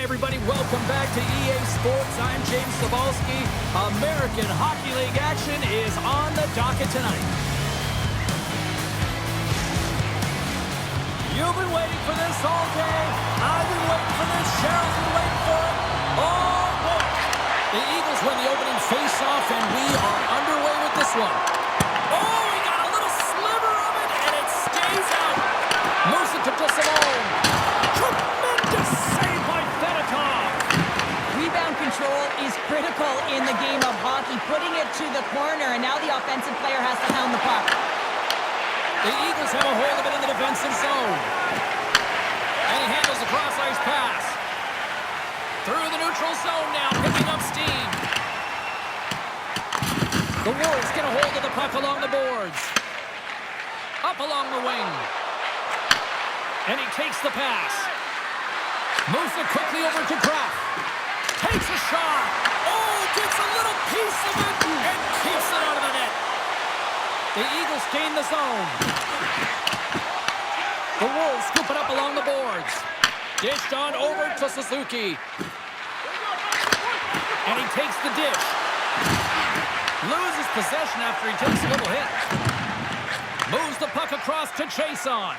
everybody. Welcome back to EA Sports. I'm James Cebulski. American Hockey League action is on the docket tonight. You've been waiting for this all day. I've been waiting for this. Cheryl's been waiting for it. Oh, boy. The Eagles win the opening face-off, and we are underway with this one. Oh, he got a little sliver of it, and it stays out. Moves it to DeSimone. Tremendous save by Fedotov. Rebound control is critical in the game of hockey. Putting it to the corner, and now the offensive player has to hound the puck. The Eagles have a hold of it in the defensive zone. And he handles a cross-ice pass. Through the neutral zone now, picking up steam. The Wolves get a hold of the puck along the boards. Up along the wing. And he takes the pass. Moves it quickly over to Kraft. Takes a shot. Oh, gets a little piece of it and keeps it out of the net. The Eagles gain the zone. The Wolves scoop it up along the boards. Dished on over to Suzuki. And he takes the dish. Loses possession after he takes a little hit. Moves the puck across to Jason.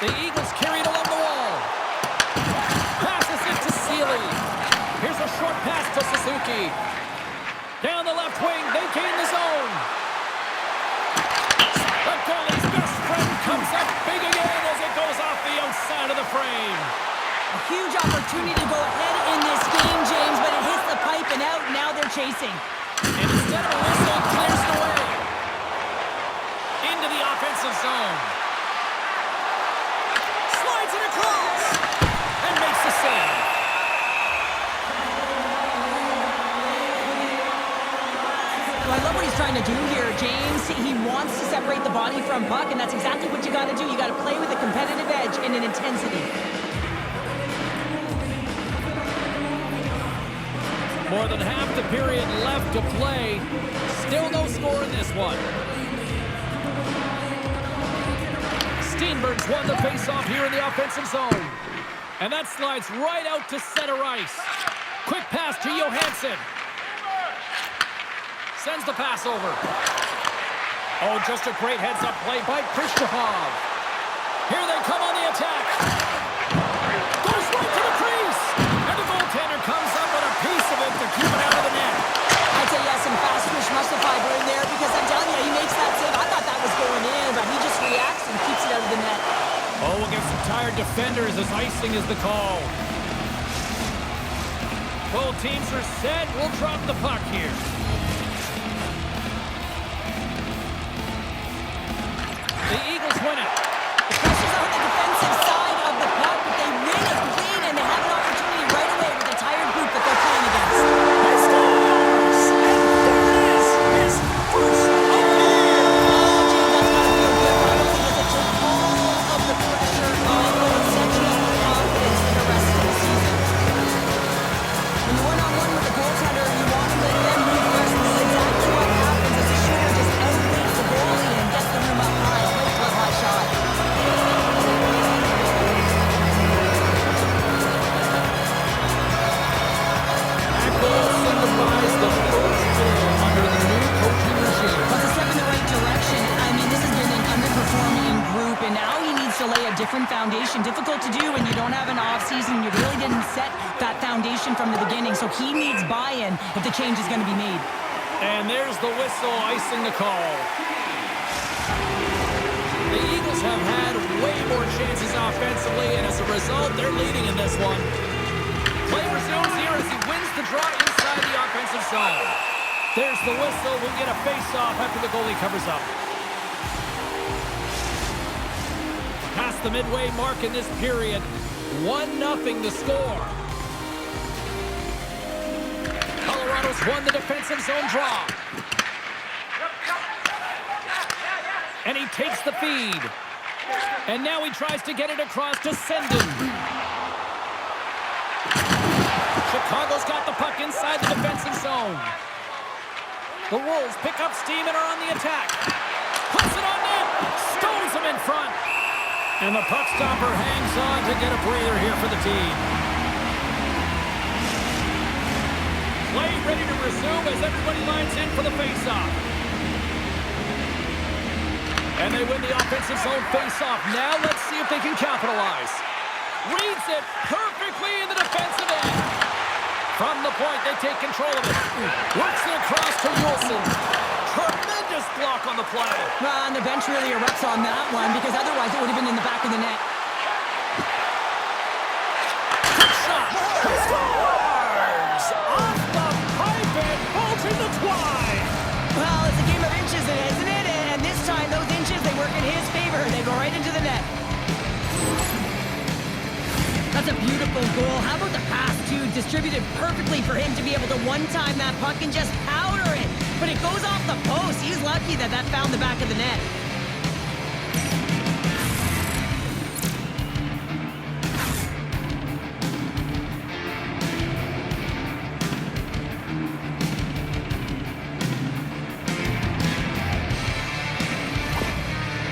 The Eagles carry it along the wall. Passes it to Seeley. Here's a short pass to Suzuki. Down the left wing, they gain the zone. The goalie's best friend comes up big again as it goes off the outside of the frame. A huge opportunity to go ahead in this game, James, but it hits the pipe and out. Now they're chasing. And instead of a whistle, it clears the way. Into the offensive zone. Slides it across. And makes the save. I love what he's trying to do here, James. He wants to separate the body from puck, and that's exactly what you got to do. You got to play with a competitive edge and an intensity. More than half the period left to play. Still no score in this one. Steenberg's won the faceoff here in the offensive zone. And that slides right out to center ice. Quick pass to Johansson. Sends the pass over. Oh, just a great heads-up play by Krzysztof. Here they come on the attack. Goes right to the crease. And the goaltender comes up with a piece of it to keep it out of the net. I'd say yes, some fast twitch muscle fiber in there because I'm telling you, he makes that save. I thought that was going in, but he just reacts and keeps it out of the net. Oh, we'll get some tired defenders as icing is the call. Both teams are set. We'll drop the puck here. The Eagles win it. The pressure's on the defensive side of the puck, but they win it clean, and they have an opportunity right away with the tired group that they're playing against. He scores! And there it is! His first of the year! Oh, gee, that's got to feel good, right? Because it took all of the pressure off and it sets you up with confidence for the rest of the season. When you're one-on-one with a goaltender, you want to let them move first. This is exactly what happens as the shooter just outweighs the goalie and gets the room up high. Great blood-high shot. That goal signifies the first goal under the new coaching regime. Well, it's a step in the right direction. I mean, this has been an underperforming group, and now he needs to lay a different foundation. Difficult to do when you don't have an off-season. You really didn't set that foundation from the beginning, so he needs buy-in if the change is going to be made. And there's the whistle icing the call. The Eagles have had way more chances offensively, and as a result, they're leading in this one. Play resumes here as he wins the draw inside the offensive zone. There's the whistle. We'll get a face-off after the goalie covers up. Past the midway mark in this period. 1-0 the score. Colorado's won the defensive zone draw. And he takes the feed. And now he tries to get it across to Sendin. Chicago's got the puck inside the defensive zone. The Wolves pick up steam and are on the attack. Puts it on net. Stones him in front. And the puck stopper hangs on to get a breather here for the team. ready to resume as everybody lines in for the face-off. And they win the offensive zone face-off. Now let's see if they can capitalize. Reads it perfectly in the defensive end. From the point, they take control of it. Works it across to Wilson. Tremendous block on the play. Well, and the bench really erupts on that one because otherwise it would have been in the back of the net. Quick shot. Scores! Off the pipe and bolts in the twine. Well, it's a game of inches, isn't it? And this time, those inches, they work in his favor. They go right into the net. That's a beautiful goal. How about the pass, too? Distributed perfectly for him to be able to one-time that puck and just powder it. But it goes off the post. He's lucky that that found the back of the net.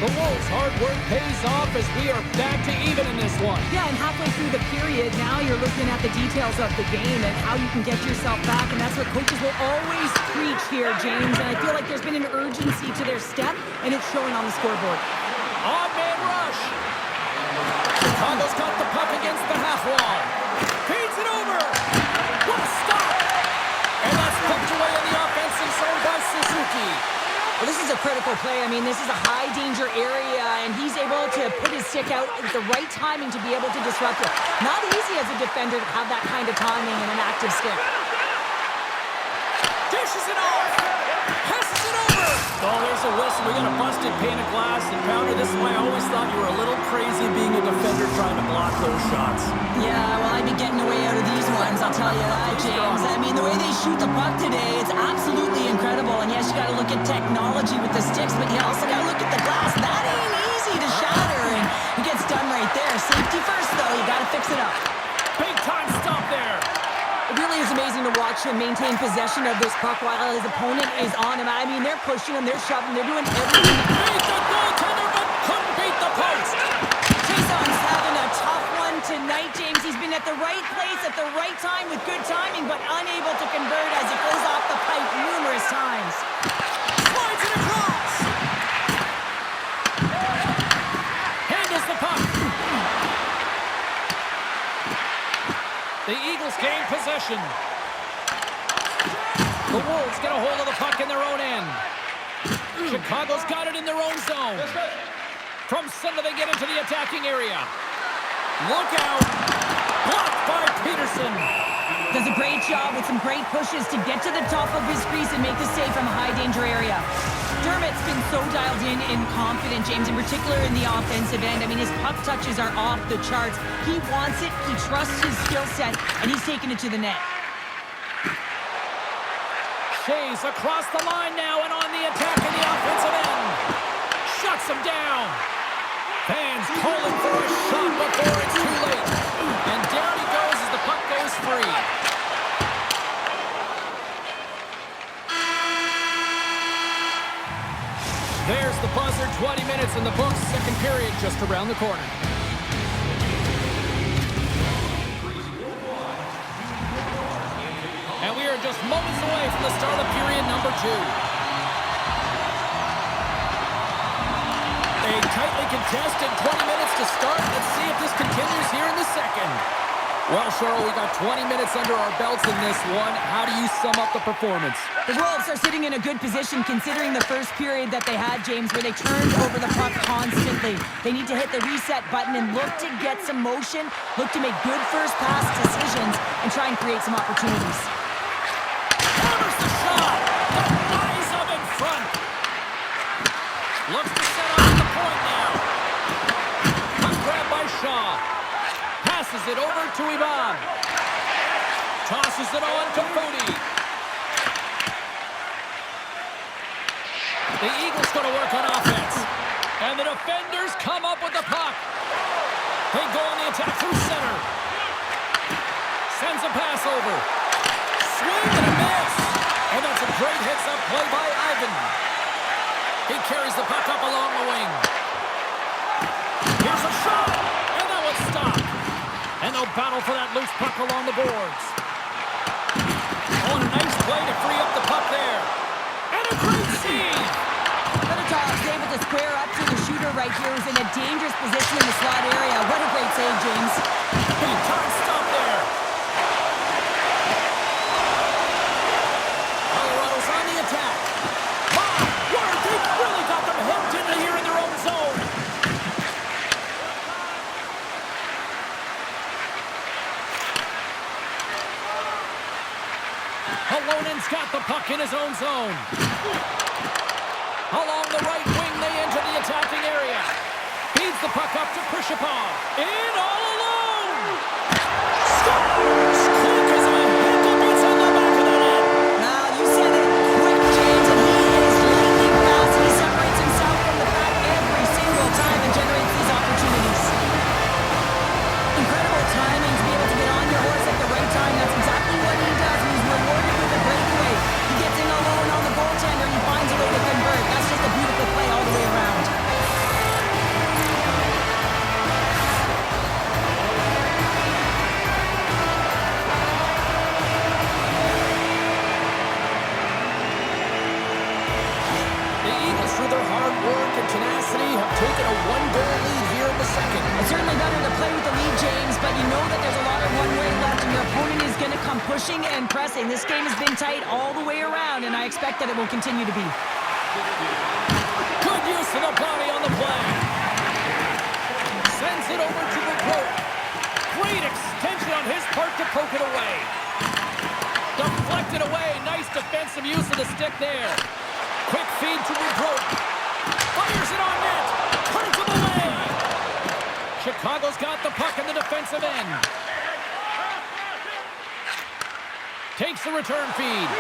The Wolves' hard work pays off as we are back to even in this one. Yeah, and halfway through the period, now you're looking at the details of the game and how you can get yourself back, and that's what coaches will always preach here, James, and I feel like there's been an urgency to their step, and it's showing on the scoreboard. On-man rush. Chicago's got the puck against the half wall. Feeds it over. What a stop. And that's poked away in the offensive zone by Suzuki. Well, this is a critical play. I mean, this is a high-danger area, and he's able to put his stick out at the right timing to be able to disrupt it. Not easy as a defender to have that kind of timing and an active stick. Dishes it off. Passes it over. Oh, there's a whistle. We got a busted pane of glass. And, Pounder, this is why I always thought you were a little crazy being a defender trying to block those shots. Yeah, well, I'd be getting away out of these ones, I'll tell you that, James. I mean, the way they shoot the puck today, it's absolutely incredible. And yes, you got to look at technology with the sticks, but you also got to look at the glass. That ain't easy to shatter, and it gets done right there. Safety first, though. You got to fix it up. Big time stop there. It really is amazing to watch him maintain possession of this puck while his opponent is on him. I mean, they're pushing him, they're shoving, they're doing everything. Beat the goaltender, but couldn't beat the post. Jason's having a tough one tonight, James. He's been at the right place at the right time with good timing, but unable to convert as it goes off the pipe numerous times. Slides it across. Handles the puck. The Eagles gain possession. The Wolves get a hold of the puck in their own end. Chicago's got it in their own zone. From center, they get into the attacking area. Look out. Blocked by Peterson. Does a great job with some great pushes to get to the top of his crease and make the save from a high-danger area. Dermott's been so dialed in and confident, James, in particular in the offensive end. I mean, his puck touches are off the charts. He wants it, he trusts his skill set, and he's taking it to the net. Shays across the line now and on the attack in the offensive end. Shuts him down. Fans calling for a shot before it's too late. And down he goes as the puck goes free. There's the buzzer, 20 minutes in the books, second period just around the corner. And we are just moments away from the start of period number 2. A tightly contested 20 minutes to start. Let's see if this continues here in the second. Well, Cheryl, we got 20 minutes under our belts in this one. How do you sum up the performance? The Wolves are sitting in a good position considering the first period that they had, James, where they turned over the puck constantly. They need to hit the reset button and look to get some motion, look to make good first pass decisions, and try and create some opportunities. Hammers the shot. The eyes up in front. Looks to set up the point now. Puck grab by Shaw. Passes it over to Ivan. Tosses it on to Fody. The Eagles going to work on offense. And the defenders come up with the puck. They go on the attack through center. Sends a pass over. Swing and a miss. And that's a great heads-up play by Ivan. He carries the puck up along the wing. Here's a shot. And that was stopped. And they'll battle for that loose puck along the boards. Oh, a nice square up to the shooter right here, who's in a dangerous position in the slot area. What a great save, James. Big time stop there. Colorado's on the attack. My word, they really got them hooked into here in their own zone. Halonen's got the puck in his own zone. Along the right wing, they enter the attacking area. Feeds the puck up to Prishapov. In all alone. Scores! Quick as a hiccup. It's in the back of the net. Now, you said it. Quick, James, and he is lightning fast. He separates himself from the pack every single time and generates these opportunities. Incredible timing to be able to get on your horse at the right time. That's exactly what he does, and he's rewarded with a breakaway. He gets in alone on the goaltender, and he finds a way to convert. That's just a beautiful play all the way around. The Eagles, through their hard work and tenacity, have taken a one-goal lead here in the second. It's certainly better to play with the lead, James, but you know that there's a lot of one-way left, and your opponent is going to come pushing and pressing. This game has been tight all the way around, and I expect that it will continue to be. Good use of the body on the play. Sends it over to Rubrowicz. Great extension on his part to poke it away. Deflected away. Nice defensive use of the stick there. Quick feed to Rubrowicz. Fires it on net. Turns him away. Chicago's got the puck in the defensive end. Takes the return feed.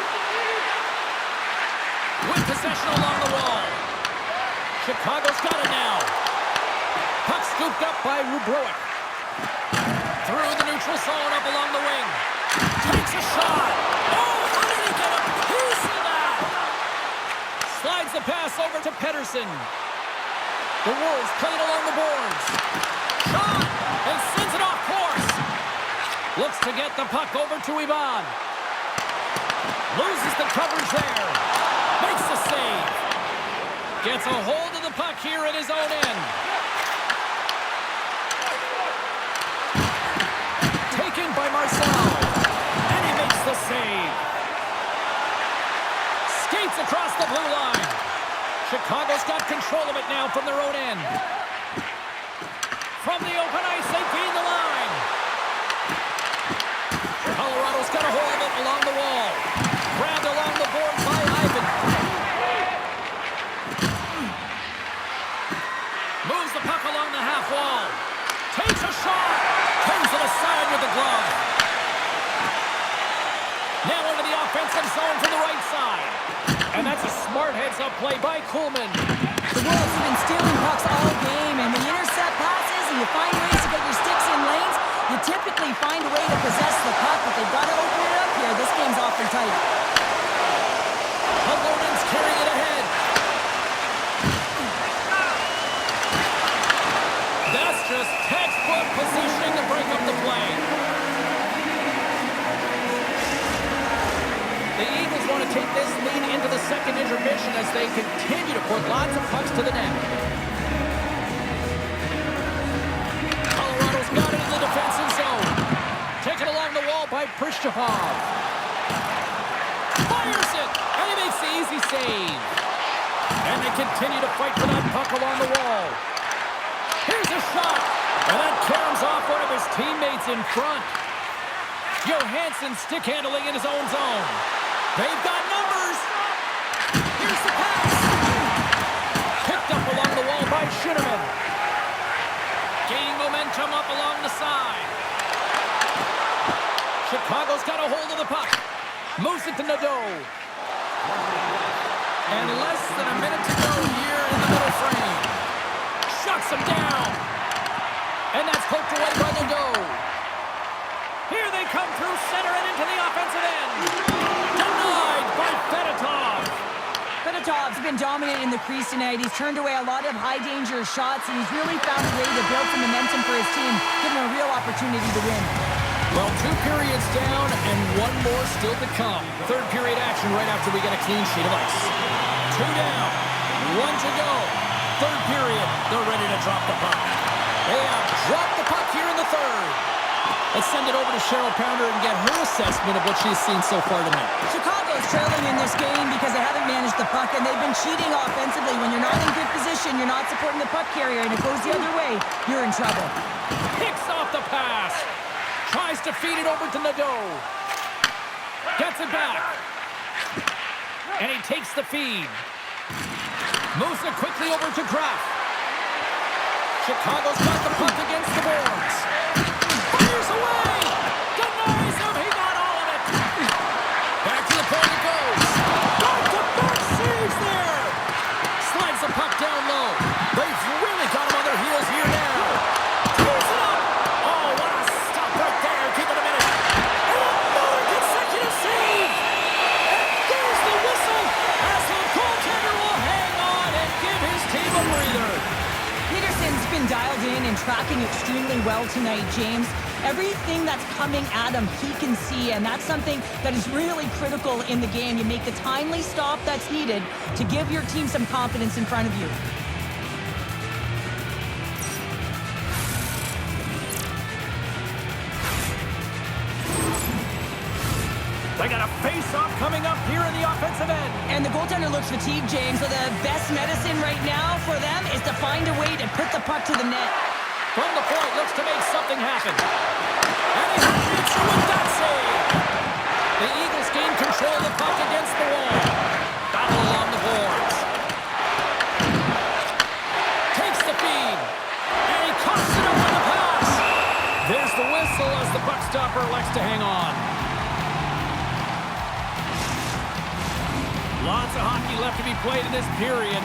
With possession along the wall. Chicago's got it now. Puck scooped up by Rubrowicz. Through the neutral zone up along the wing. Takes a shot. Oh, how did he get a piece of that? Slides the pass over to Pettersson. The Wolves play it along the boards. Shot! And sends it off course. Looks to get the puck over to Ivan. Loses the coverage there. Makes the save. Gets a hold of the puck here in his own end. Taken by Marcel. And he makes the save. Skates across the blue line. Chicago's got control of it now from their own end. From the open ice, they gain the line. Colorado's got a hold of it along the wall. Grabbed along the board by Ivan. Moves the puck along the half wall. Takes a shot. Turns it aside with the glove. Now into the offensive zone from the right side. And that's a smart heads-up play by Kuhlman. The Wolves have been stealing pucks all game, and when you intercept passes and you find ways to get your sticks in lanes, you typically find a way to possess the puck, but they've got to open it up here. This game's awfully tight. Halonen's carrying it ahead. That's just textbook positioning to break up the play. The Eagles want to take this lead into the second intermission as they continue to put lots of pucks to the net. Colorado's got it in the defensive zone. Taken along the wall by Prishapov. Fires it, and he makes the easy save. And they continue to fight for that puck along the wall. Here's a shot, and that caroms off one of his teammates in front. Johansson stick handling in his own zone. They've got numbers. Here's the pass. Picked up along the wall by Shinnerman. Gaining momentum up along the side. Chicago's got a hold of the puck. Moves it to Nadeau. And less than a minute to go here in the middle frame. Shuts him down. And that's poked away by Nadeau. Here they come through center and into the offensive end. Denied by Fedotov. Fedotov's been dominating the crease tonight. He's turned away a lot of high-danger shots, and he's really found a way to build some momentum for his team, giving him a real opportunity to win. Well, 2 periods down and 1 more still to come. Third period action right after we get a clean sheet of ice. 2 down, 1 to go. third period. They're ready to drop the puck. They have dropped the puck here in the third. Let's send it over to Cheryl Pounder and get her assessment of what she's seen so far tonight. Chicago's trailing in this game because they haven't managed the puck, and they've been cheating offensively. When you're not in good position, you're not supporting the puck carrier, and it goes the other way, you're in trouble. Picks off the pass. Tries to feed it over to Nadeau. Gets it back. And he takes the feed. Moves it quickly over to Kraft. Chicago's got the puck against the boards. Fires away. Denies him. He got all of it. Back to the point it goes. Back-to-back saves there. Slides the puck down low. They've really got him on their heels here now. Pulls it up. Oh, what a stop right there. Keep it a minute. And another consecutive save. And there's the whistle as the goaltender will hang on and give his team a breather. Peterson's been dialed in and tracking extremely well tonight, James. Everything that's coming at him, he can see, and that's something that is really critical in the game. You make the timely stop that's needed to give your team some confidence in front of you. They got a face-off coming up here in the offensive end. And the goaltender looks fatigued, James, so the best medicine right now for them is to find a way to put the puck to the net. From the point, looks to make something happen. And he has an answer with that save. The Eagles gain control of the puck against the wall. Battle along the boards. Takes the feed. And he coughs it up with the pass. There's the whistle as the puck stopper elects to hang on. Lots of hockey left to be played in this period.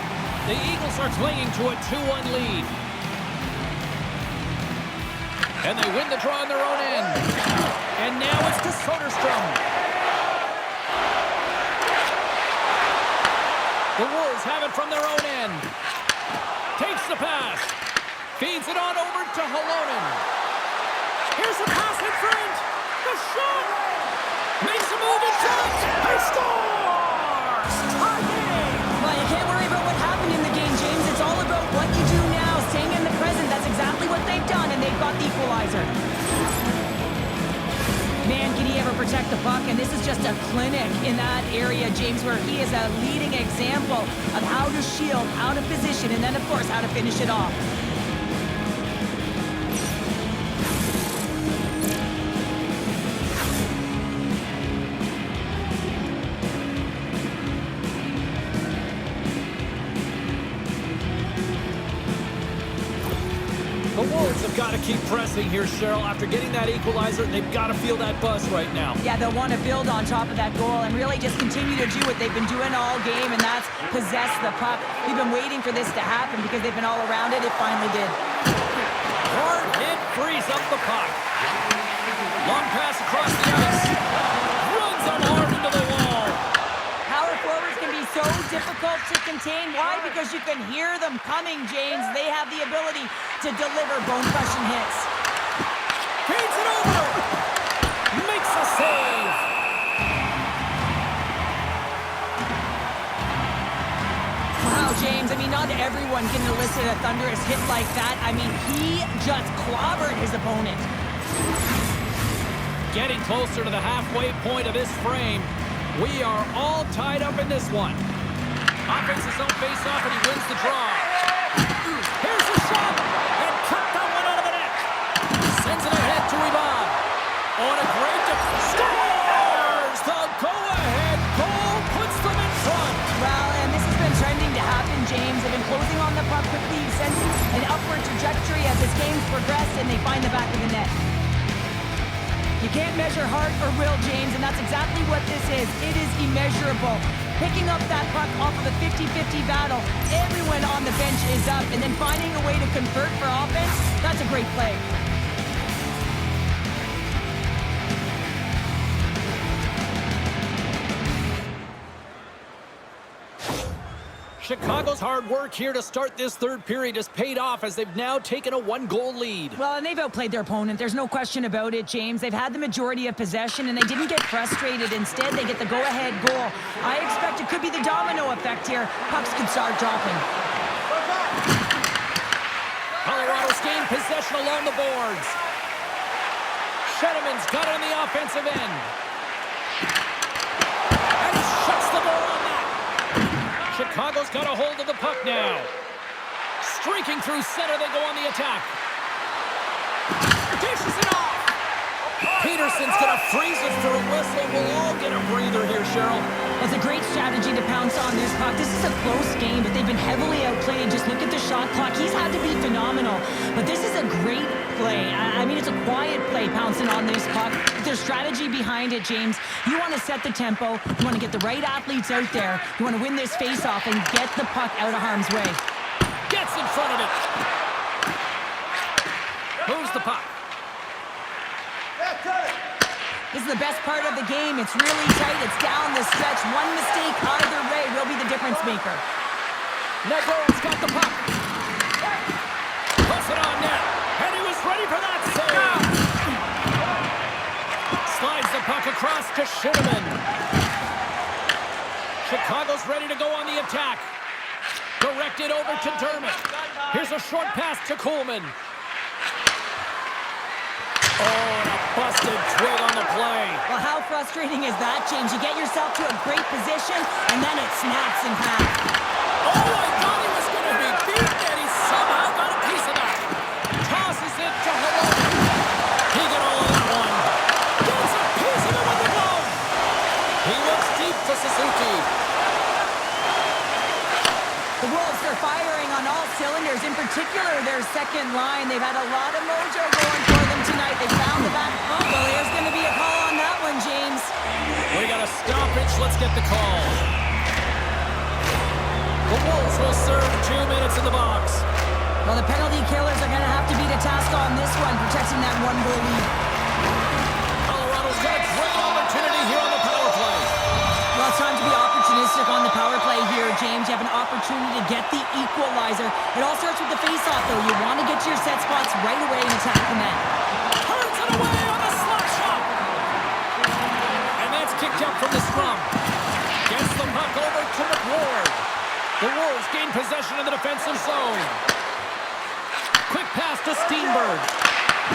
The Eagles are clinging to a 2-1 lead. And they win the draw on their own end. And now it's to Soderstrom. The Wolves have it from their own end. Takes the pass. Feeds it on over to Halonen. Here's the pass in front. The shot. Makes a move in front. They scores! Tie game. Well, you can't worry about what happened in the game, James. It's all about what you do now, staying in the present. That's exactly what they've done, and they've got the equalizer. Man, can he ever protect the puck? And this is just a clinic in that area, James, where he is a leading example of how to shield, how to position, and then, of course, how to finish it off. The Wolves have got to keep pressing here, Cheryl. After getting that equalizer, they've got to feel that buzz right now. Yeah, they'll want to build on top of that goal and really just continue to do what they've been doing all game, and that's possess the puck. We've been waiting for this to happen because they've been all around it. It finally did. Hard hit frees up the puck. Long pass across the ice. Runs them hard into the wall. Power forwards can be so difficult to contain. Why? Because you can hear them coming, James. They have the ability to deliver bone-crushing hits. Feeds it over. Makes a save. Wow, James. I mean, not everyone can elicit a thunderous hit like that. I mean, he just clobbered his opponent. Getting closer to the halfway point of this frame. We are all tied up in this one. Offense his own face-off, and he wins the draw. Here's the shot, and cut that one out of the net. Sends it ahead to Ivan. On a great scores! The go-ahead goal puts them in front. Well, and this has been trending to happen, James. They've been closing on the puck quickly, sensing an upward trajectory as this game's progressed, and they find the back of the net. You can't measure heart or will, James, and that's exactly what this is. It is immeasurable. Picking up that puck off of a 50-50 battle, everyone on the bench is up, and then finding a way to convert for offense, that's a great play. Chicago's hard work here to start this third period has paid off as they've now taken a one-goal lead. Well, and they've outplayed their opponent. There's no question about it, James. They've had the majority of possession, and they didn't get frustrated. Instead, they get the go-ahead goal. I expect it could be the domino effect here. Pucks could start dropping. Colorado's gained possession along the boards. Shenneman's got it on the offensive end. And he shuts the door on that. Chicago's got a hold of the puck now. Streaking through center, they go on the attack. Dishes it off. Peterson's going to freeze it for a whistle. We'll all get a breather here, Cheryl. Well, it's a great strategy to pounce on this puck. This is a close game, but they've been heavily outplayed. Just look at the shot clock. He's had to be phenomenal. But this is a great play. I mean, it's a quiet play pouncing on this puck. There's strategy behind it, James. You want to set the tempo. You want to get the right athletes out there. You want to win this face-off and get the puck out of harm's way. Gets in front of it. Moves the puck. This is the best part of the game. It's really tight. It's down the stretch. One mistake either way will be the difference maker. Negro's got the puck. Puts it on net. And he was ready for that save. Slides the puck across to Shinneman. Chicago's ready to go on the attack. Directed over to Dermott. Here's a short pass to Coolman. Oh, and a busted twig on the play. Well, how frustrating is that, James? You get yourself to a great position, and then it snaps in half. Oh, I thought he was going to be beaten, and he somehow got a piece of that. Tosses it to Halloran. He got all of that one. Gets a piece of it with the glove. He looks deep to Suzuki. The Wolves are firing on all cylinders, in particular their second line. They've had a lot of mojo going for them tonight. They found the back. Oh, well, there's going to be a call on that one, James. We got a stoppage. Let's get the call. The Wolves will serve 2 minutes in the box. Well, the penalty killers are going to have to beat a task on this one, protecting that one-goal lead. Colorado's got a great opportunity here on the power play. Well, it's time to be opportunistic on the power play here, James. You have an opportunity to get the equalizer. It all starts with the face-off, though. You want to get to your set spots right away and attack the net. Turns it away on the slap shot. And that's kicked out from the scrum. Gets the puck over to McWard. The Wolves gain possession of the defensive zone. Quick pass to Steenberg.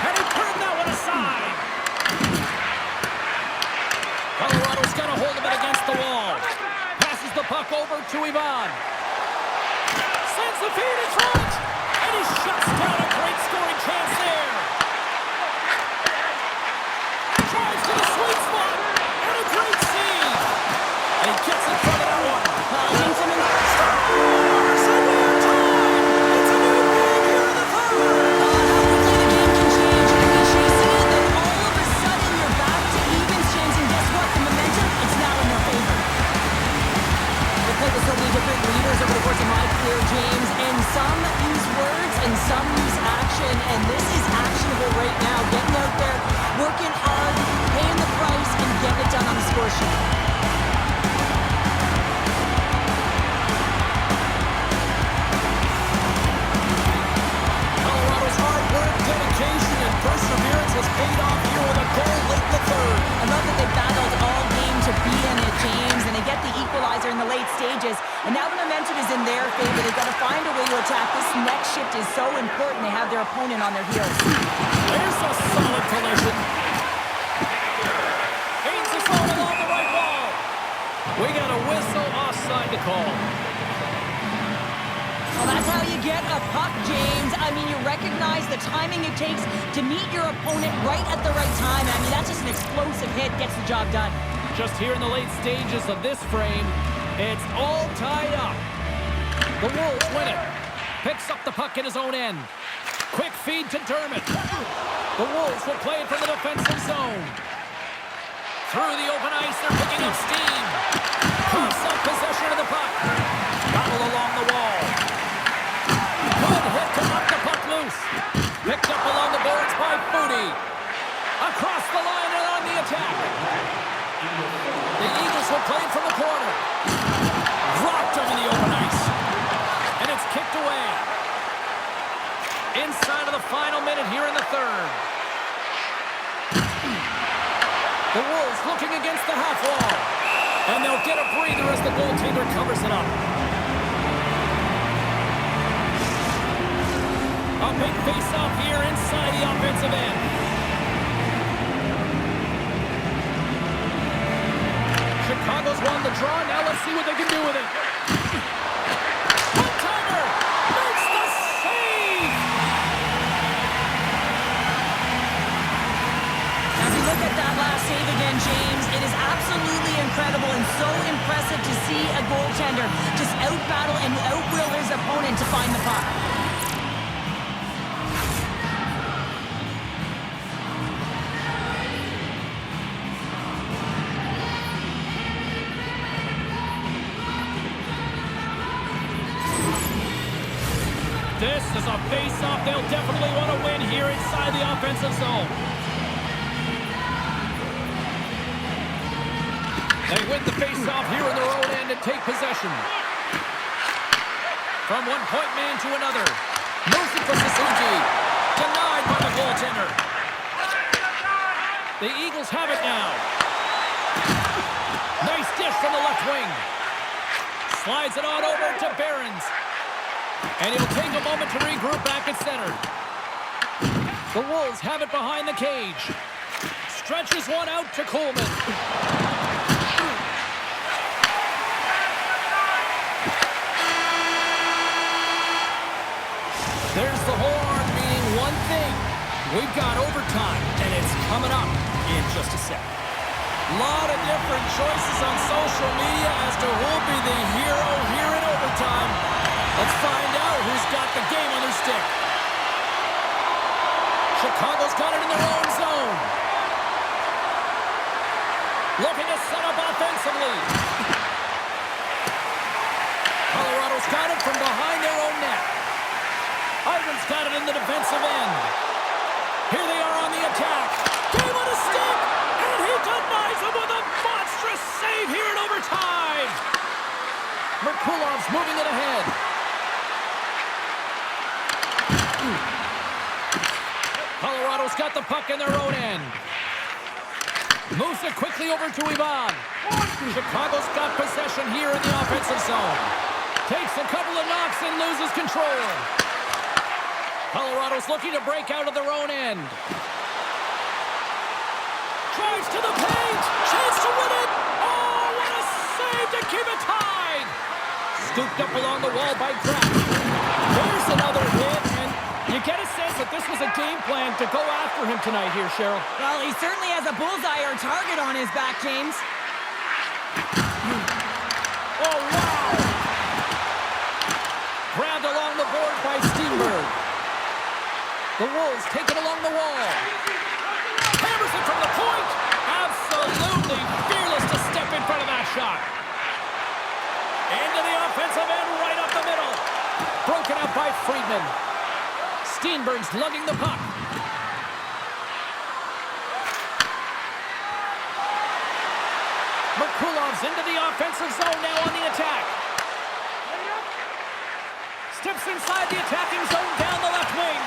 And he turned that one aside. Colorado's got a hold of it against the wall. Passes the puck over to Ivan. Sends the feed in front. And he shuts down a great scoring chance there. Drives to the sweet spot. And a great save. And he gets in front of that one. Scores! And we are tied. It's a new game here in the third. How quickly the game can change. You can be chasing it, then all of a sudden you're back to evens, James. And guess what? The momentum, it's now in their favor. I've played with so many different leaders over the course of my career, James, and some use words and some use action, and this is actionable right now. Getting out there, working hard, paying the price, and getting it done on the score sheet. Colorado's hard work, dedication, and perseverance has paid off here with a goal late in the third. I love that they battled all game to be in it, James, and they get the equalizer in the late stages, and now the momentum is in their favor. They've got to find a way to attack. This next shift is so important. They have their opponent on their heels. There's a solid collision. Gains the zone along the right wall. We got a whistle offside to call. Well, that's how you get a puck, James. I mean, you recognize the timing it takes to meet your opponent right at the right time. I mean, that's just an explosive hit, gets the job done. Just here in the late stages of this frame, it's all tied up. The Wolves win it. Picks up the puck in his own end. Quick feed to Dermott. The Wolves will play it from the defensive zone. Through the open ice, they're picking up steam. Coughs up possession of the puck. Battle along the wall. Good hit to knock the puck loose. Picked up along the boards by Foodie. Across the line and on the attack. The Eagles will play it from the corner. Dropped over the open ice. And it's kicked away. Inside of the final minute here in the third. The Wolves looking against the half wall. And they'll get a breather as the goaltender covers it up. A big face-off here inside the offensive end. Chicago's won the draw. Now let's see what they can do with it. One-timer! Makes the save! As we look at that last save again, James, it is absolutely incredible and so impressive to see a goaltender just out-battle and out-will his opponent to find the puck. This is a face-off they'll definitely want to win here inside the offensive zone. They win the face-off here in their own end and take possession. From one point man to another. Motion for Suzuki. Denied by the goaltender. The Eagles have it now. Nice dish from the left wing. Slides it on over to Behrens. And he'll take a moment to regroup back at center. The Wolves have it behind the cage. Stretches one out to Coleman. There's the horn, meaning one thing. We've got overtime, and it's coming up in just a sec. A lot of different choices on social media as to who'll be the hero here in overtime. Let's find out who's got the game on their stick. Chicago's got it in their own zone. Looking to set up offensively. Colorado's got it from behind their own net. Ivan's got it in the defensive end. Here they are on the attack. Game on a stick, and he denies him with a monstrous save here in overtime. Merkulov's moving it ahead. Colorado's got the puck in their own end. Moves it quickly over to Ivan. Chicago's got possession here in the offensive zone. Takes a couple of knocks and loses control. Colorado's looking to break out of their own end. Drives to the paint. Chance to win it. Oh, what a save to keep it tied. Scooped up along the wall by Kraft. There's another hit, and you get a sense that this was a game plan to go after him tonight here, Cheryl. Well, he certainly has a bullseye or target on his back, James. Oh, wow! Grabbed along the board by Steenberg. The Wolves take it along the wall. Hammers it from the point. Absolutely fearless to step in front of that shot. Into the offensive end, right up the middle. Broken up by Friedman. Steenberg's lugging the puck. Merkulov's into the offensive zone now on the attack. Steps inside the attacking zone down the left wing.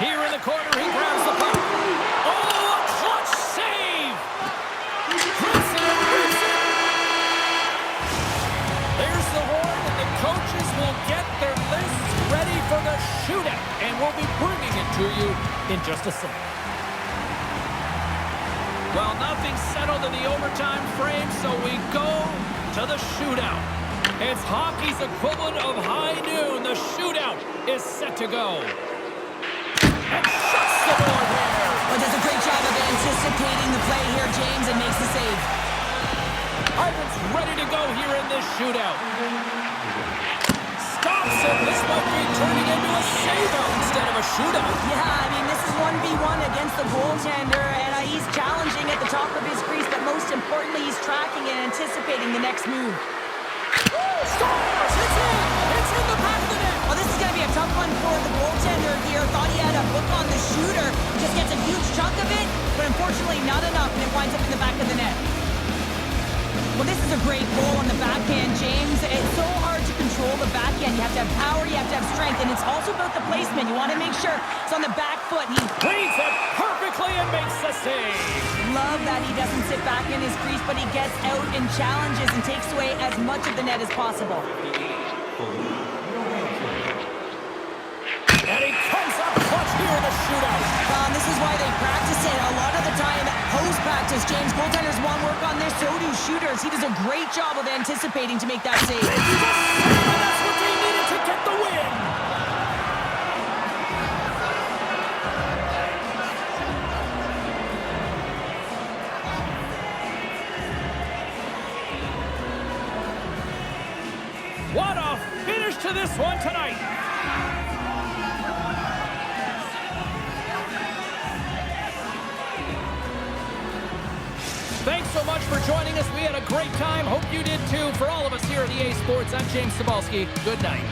Here in the corner, he grabs the puck. Oh, a clutch save! Rips it, rips it. There's the horn, and the coaches will get their lists ready for the shootout, and we'll be bringing it to you in just a second. Well, nothing's settled in the overtime frame, so we go to the shootout. It's hockey's equivalent of high noon. The shootout is set to go. And shuts the door there. Well, does a great job of anticipating the play here, James, and makes the save. Ivan's ready to go here in this shootout. Stops it. This might be turning into a save-out instead of a shootout. Yeah, I mean, this is 1v1 against the goaltender, and he's challenging at the top of his crease, but most importantly, he's tracking and anticipating the next move. Scores! It's in! It's in the back of the net! Well, this is going to be a tough one for the goaltender here. Thought he had a book on the shooter. Just gets a huge chunk of it, but unfortunately not enough, and it winds up in the back of the net. Well, this is a great goal on the backhand, James. It's so hard to control the backhand. You have to have power, you have to have strength, and it's also about the placement. You want to make sure it's on the back foot. He reads it perfectly and makes the save. Love that he doesn't sit back in his crease, but he gets out and challenges and takes away as much of the net as possible. practice it. A lot of the time, post-practice, James, goaltenders want work on this, so do shooters. He does a great job of anticipating to make that save. That's what they needed to get the win. What a finish to this one tonight. Thanks so much for joining us. We had a great time. Hope you did too. For all of us here at EA Sports, I'm James Cebulski. Good night.